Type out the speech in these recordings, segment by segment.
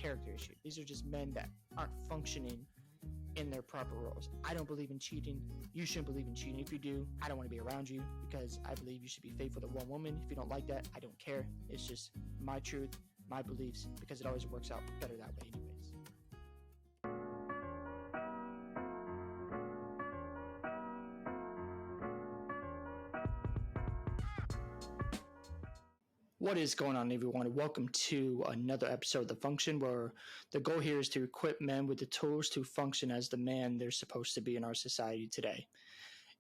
character issue. These are just men that aren't functioning in their proper roles. I don't believe in cheating. You shouldn't believe in cheating. If you do, I don't want to be around you because I believe you should be faithful to one woman. If you don't like that, I don't care. It's just my truth, my beliefs, because it always works out better that way anyways. What is going on, everyone? Welcome to another episode of The Function, where the goal here is to equip men with the tools to function as the man they're supposed to be in our society today.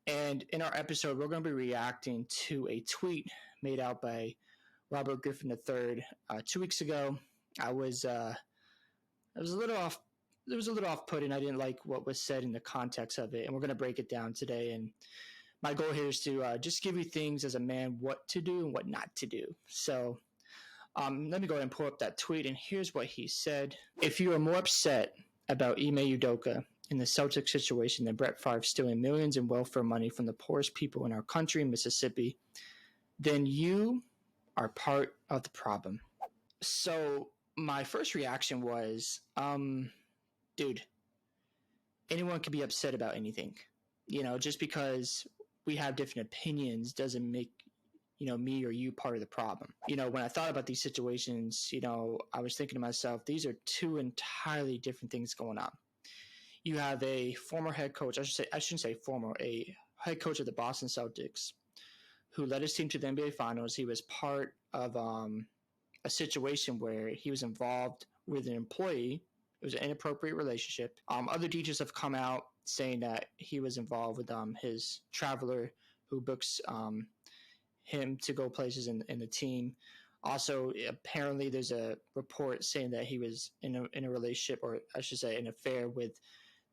And in our episode, we're going to be reacting to a tweet made out by Robert Griffin III 2 weeks ago. I was a little off. It was a little off-putting. I didn't like what was said in the context of it, and we're going to break it down today. And my goal here is to just give you things as a man, what to do and what not to do. So let me go ahead and pull up that tweet, and here's what he said. If you are more upset about Ime Udoka in the Celtics situation than Brett Favre stealing millions in welfare money from the poorest people in our country, Mississippi, then you are part of the problem. So my first reaction was, dude, anyone can be upset about anything. You know, just because we have different opinions doesn't make, me or you part of the problem. When I thought about these situations, I was thinking to myself, these are two entirely different things going on. You have a former head coach, I shouldn't say former, a head coach of the Boston Celtics who led his team to the NBA Finals. He was part of a situation where he was involved with an employee. It was an inappropriate relationship. Other details have come out saying that he was involved with his traveler who books him to go places in the team. Also, apparently there's a report saying that he was in a relationship, or I should say an affair, with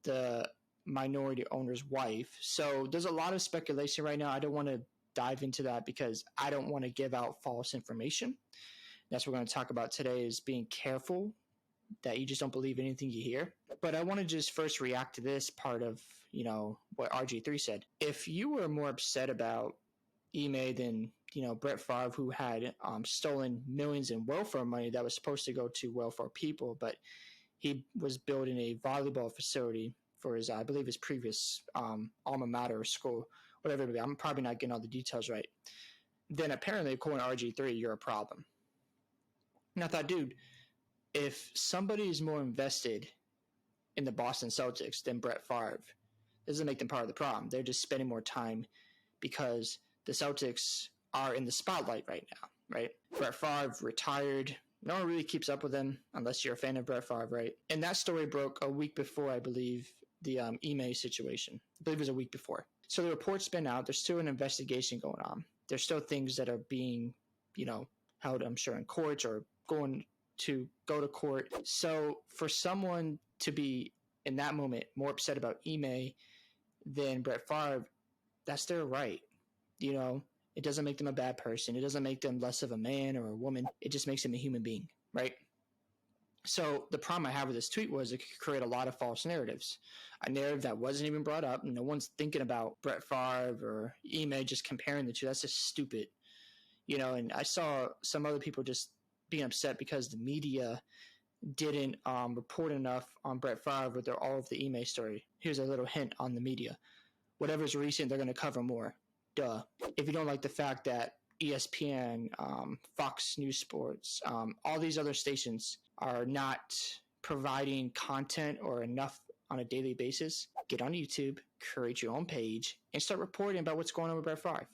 the minority owner's wife. So there's a lot of speculation right now. I don't want to dive into that because I don't want to give out false information. That's what we're going to talk about today, is being careful that you just don't believe anything you hear. But I want to just first react to this part of, what RG3 said. If you were more upset about Ime than, Brett Favre, who had stolen millions in welfare money that was supposed to go to welfare people, but he was building a volleyball facility for his, I believe, his previous alma mater or school, whatever it may be. I'm probably not getting all the details right. Then apparently, according to RG3, you're a problem. And I thought, dude, if somebody is more invested in the Boston Celtics than Brett Favre, it doesn't make them part of the problem. They're just spending more time because the Celtics are in the spotlight right now, right? Brett Favre retired. No one really keeps up with him unless you're a fan of Brett Favre, right? And that story broke a week before, I believe, the Ime situation. I believe it was a week before. So the report's been out. There's still an investigation going on. There's still things that are being, held, I'm sure, in courts or going to go to court. So for someone to be in that moment more upset about Ime than Brett Favre, that's their right. It doesn't make them a bad person. It doesn't make them less of a man or a woman. It just makes them a human being, right? So the problem I have with this tweet was it could create a lot of false narratives. A narrative that wasn't even brought up. No one's thinking about Brett Favre or Ime, just comparing the two. That's just stupid. And I saw some other people just being upset because the media didn't report enough on Brett Favre with all of the Ime story. Here's a little hint on the media. Whatever's recent, they're going to cover more. Duh. If you don't like the fact that ESPN, Fox News Sports, all these other stations are not providing content or enough on a daily basis, get on YouTube, create your own page, and start reporting about what's going on with Brett Favre.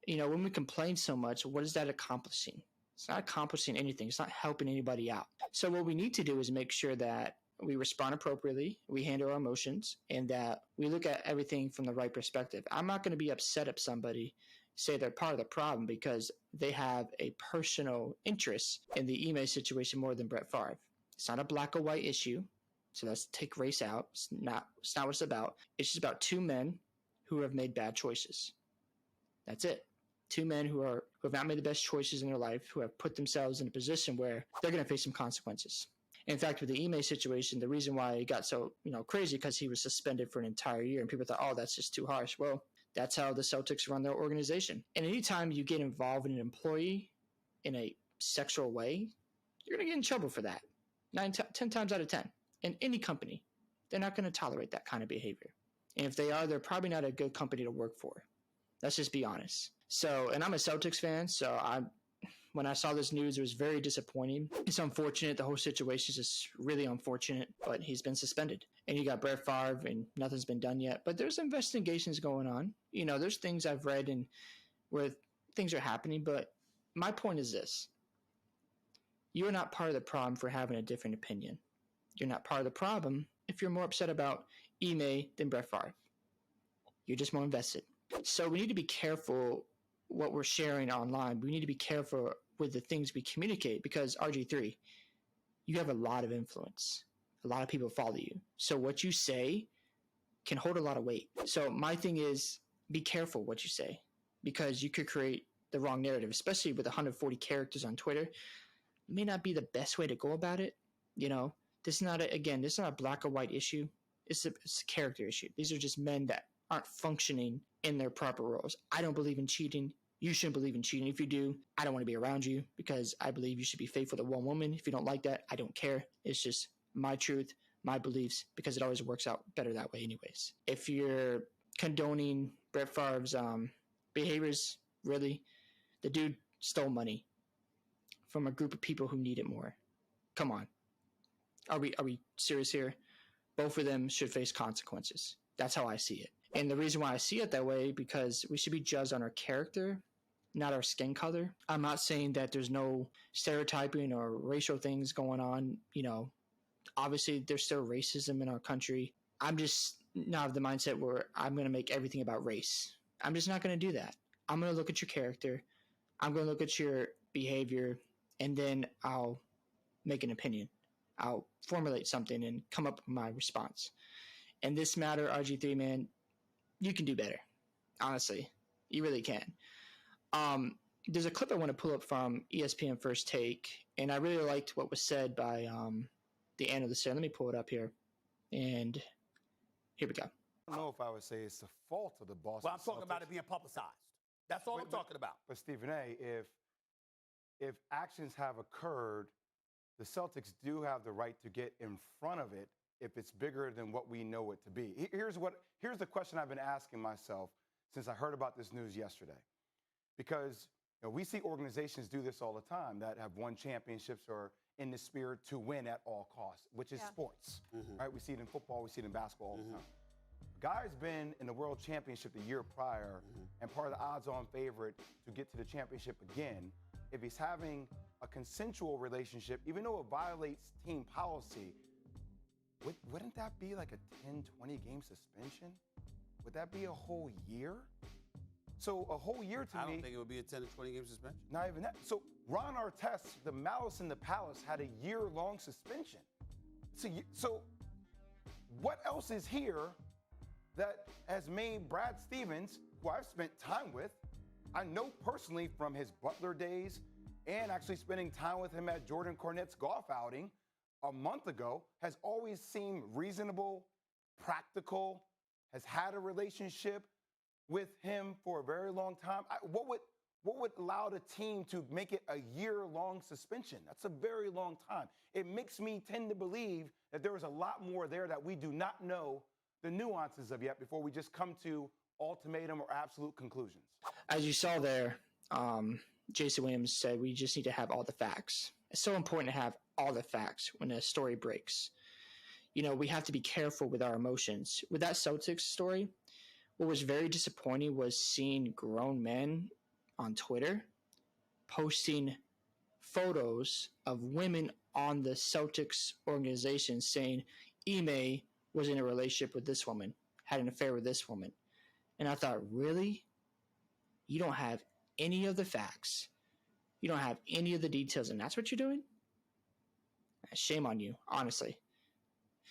When we complain so much, what is that accomplishing? It's not accomplishing anything. It's not helping anybody out. So what we need to do is make sure that we respond appropriately, we handle our emotions, and that we look at everything from the right perspective. I'm not going to be upset if somebody say they're part of the problem because they have a personal interest in the Ime situation more than Brett Favre. It's not a black or white issue, so let's take race out. It's not what it's about. It's just about two men who have made bad choices. That's it. Two men who have not made the best choices in their life, who have put themselves in a position where they're going to face some consequences. In fact, with the Ime situation, the reason why it got so crazy because he was suspended for an entire year, and people thought, oh, that's just too harsh. Well, that's how the Celtics run their organization. And anytime you get involved in an employee in a sexual way, you're going to get in trouble for that. 10 times out of 10, in any company, they're not going to tolerate that kind of behavior. And if they are, they're probably not a good company to work for. Let's just be honest. So, and I'm a Celtics fan, so when I saw this news, it was very disappointing. It's unfortunate. The whole situation is just really unfortunate, but he's been suspended. And you got Brett Favre, and nothing's been done yet. But there's investigations going on. You know, there's things I've read and where things are happening. But my point is this. You're not part of the problem for having a different opinion. You're not part of the problem if you're more upset about Ime than Brett Favre. You're just more invested. So we need to be careful what we're sharing online. We need to be careful with the things we communicate because RG3, you have a lot of influence. A lot of people follow you. So what you say can hold a lot of weight. So my thing is be careful what you say because you could create the wrong narrative, especially with 140 characters on Twitter. It may not be the best way to go about it. You know, this is not a black or white issue. It's a character issue. These are just men that aren't functioning in their proper roles. I don't believe in cheating. You shouldn't believe in cheating. If you do, I don't want to be around you because I believe you should be faithful to one woman. If you don't like that, I don't care. It's just my truth, my beliefs, because it always works out better that way anyways. If you're condoning Brett Favre's behaviors, really, the dude stole money from a group of people who need it more. Come on. Are we serious here? Both of them should face consequences. That's how I see it. And the reason why I see it that way, because we should be judged on our character, not our skin color. I'm not saying that there's no stereotyping or racial things going on. You know, obviously there's still racism in our country. I'm just not of the mindset where I'm going to make everything about race. I'm just not going to do that. I'm going to look at your character. I'm going to look at your behavior, and then I'll make an opinion. I'll formulate something and come up with my response. And this matter, RG3, man, you can do better. Honestly, you really can. There's a clip I want to pull up from ESPN First Take, and I really liked what was said by the analyst there. Let me pull it up here. And here we go. I don't know if I would say it's the fault of the Boston Well, I'm talking Celtics. about it being publicized. That's all I'm talking about. But Stephen A., if actions have occurred, the Celtics do have the right to get in front of it if it's bigger than what we know it to be. Here's the question I've been asking myself since I heard about this news yesterday. Because we see organizations do this all the time that have won championships or in the spirit to win at all costs, which is sports. Right? We see it in football, we see it in basketball all the time. Guy's been in the World Championship the year prior and part of the odds-on favorite to get to the championship again. If he's having a consensual relationship, even though it violates team policy, wouldn't that be like a 10, 20 game suspension? Would that be a whole year? So a whole year to me... I don't think it would be a 10 to 20 game suspension. Not even that. So Ron Artest, the Malice in the Palace, had a year-long suspension. So what else is here that has made Brad Stevens, who I've spent time with, I know personally from his Butler days and actually spending time with him at Jordan Cornette's golf outing a month ago, has always seemed reasonable, practical, has had a relationship with him for a very long time. What would allow the team to make it a year-long suspension? That's a very long time. It makes me tend to believe that there is a lot more there that we do not know the nuances of yet before we just come to ultimatum or absolute conclusions. As you saw there, Jason Williams said we just need to have all the facts. It's so important to have all the facts when a story breaks. You know, we have to be careful with our emotions. With that Celtics story, what was very disappointing was seeing grown men on Twitter posting photos of women on the Celtics organization saying Ime was in a relationship with this woman, had an affair with this woman. And I thought, really? You don't have any of the facts. You don't have any of the details, and that's what you're doing? Shame on you, honestly.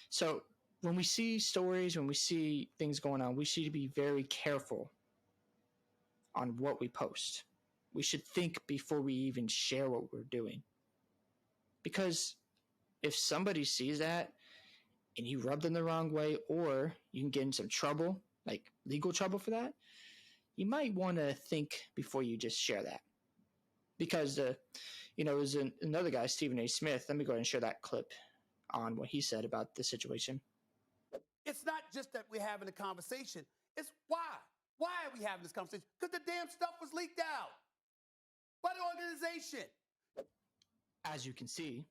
So when we see stories, when we see things going on, we should be very careful on what we post. We should think before we even share what we're doing. Because if somebody sees that and you rub them the wrong way, or you can get in some trouble, like legal trouble for that, you might want to think before you just share that. Because, there's another guy, Stephen A. Smith. Let me go ahead and share that clip on what he said about the situation. It's not just that we're having a conversation. It's why. Why are we having this conversation? Because the damn stuff was leaked out by the organization. As you can see,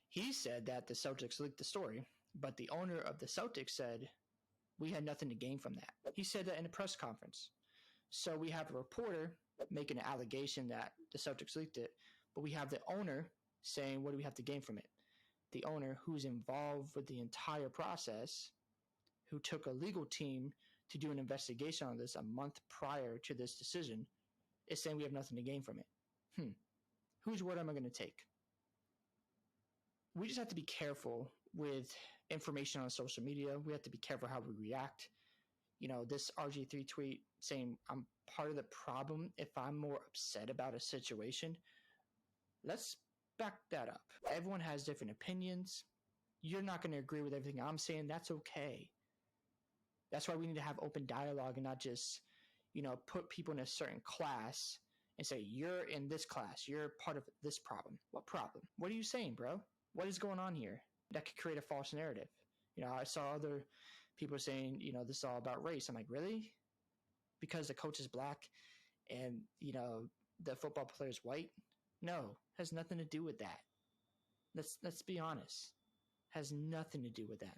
he said that the Celtics leaked the story, but the owner of the Celtics said, we had nothing to gain from that. He said that in a press conference. So we have a reporter making an allegation that the Celtics leaked it, but we have the owner saying, what do we have to gain from it? The owner, who's involved with the entire process, who took a legal team to do an investigation on this a month prior to this decision, is saying we have nothing to gain from it. Whose word am I going to take? We just have to be careful with information on social media. We have to be careful how we react. You know, this RG3 tweet saying I'm part of the problem if I'm more upset about a situation. Let's back that up. Everyone has different opinions. You're not going to agree with everything I'm saying. That's okay. That's why we need to have open dialogue and not just, put people in a certain class and say, you're in this class. You're part of this problem. What problem? What are you saying, bro? What is going on here? That could create a false narrative. I saw other people saying, this is all about race. I'm like, really? Because the coach is black and, the football player is white? No, has nothing to do with that. Let's be honest. Has nothing to do with that.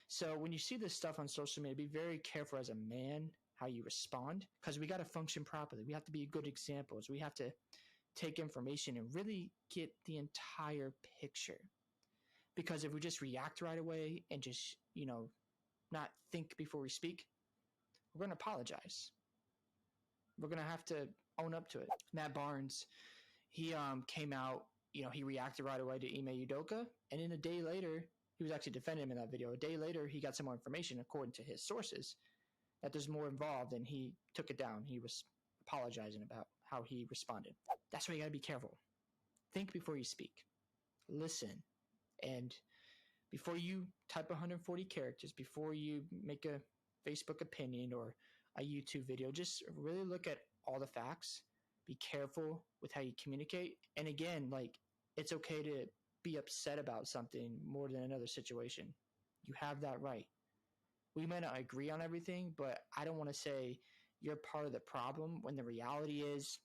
So when you see this stuff on social media, be very careful as a man how you respond, because we got to function properly. We have to be good examples. We have to take information and really get the entire picture. Because if we just react right away and just, not think before we speak, we're going to apologize. We're going to have to own up to it. Matt Barnes, he came out, he reacted right away to Ime Udoka, and then a day later, he was actually defending him in that video. A day later, he got some more information, according to his sources, that there's more involved, and he took it down. He was apologizing about how he responded. That's why you got to be careful. Think before you speak. Listen. And before you type 140 characters, before you make a Facebook opinion or a YouTube video, just really look at all the facts. Be careful with how you communicate. And again, it's okay to be upset about something more than another situation. You have that right. We may not agree on everything, but I don't want to say you're part of the problem when the reality is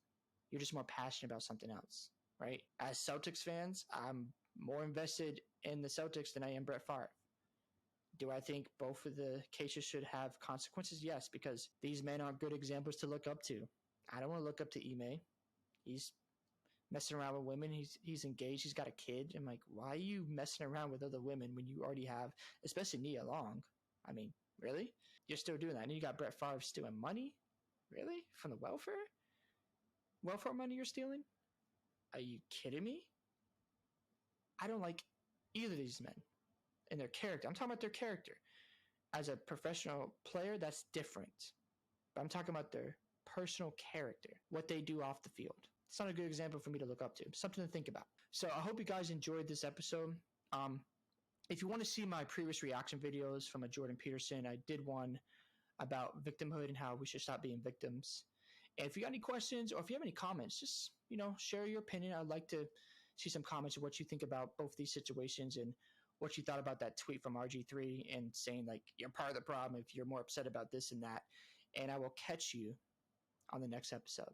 you're just more passionate about something else, right? As Celtics fans, I'm more invested in the Celtics than I am Brett Favre. Do I think both of the cases should have consequences? Yes, because these men are good examples to look up to. I don't want to look up to Ime. He's messing around with women. He's engaged. He's got a kid. I'm like, why are you messing around with other women when you already have, especially Nia Long? I mean, really? You're still doing that. And you got Brett Favre stealing money? Really? From the welfare? Welfare money you're stealing? Are you kidding me? I don't like either of these men and their character. I'm talking about their character. As a professional player, that's different. But I'm talking about their personal character, what they do off the field. It's not a good example for me to look up to. Something to think about. So I hope you guys enjoyed this episode. If you want to see my previous reaction videos from a Jordan Peterson, I did one about victimhood and how we should stop being victims. And if you got any questions or if you have any comments, just, share your opinion. I'd like to see some comments of what you think about both these situations and what you thought about that tweet from RG3 and saying you're part of the problem if you're more upset about this and that. And I will catch you on the next episode.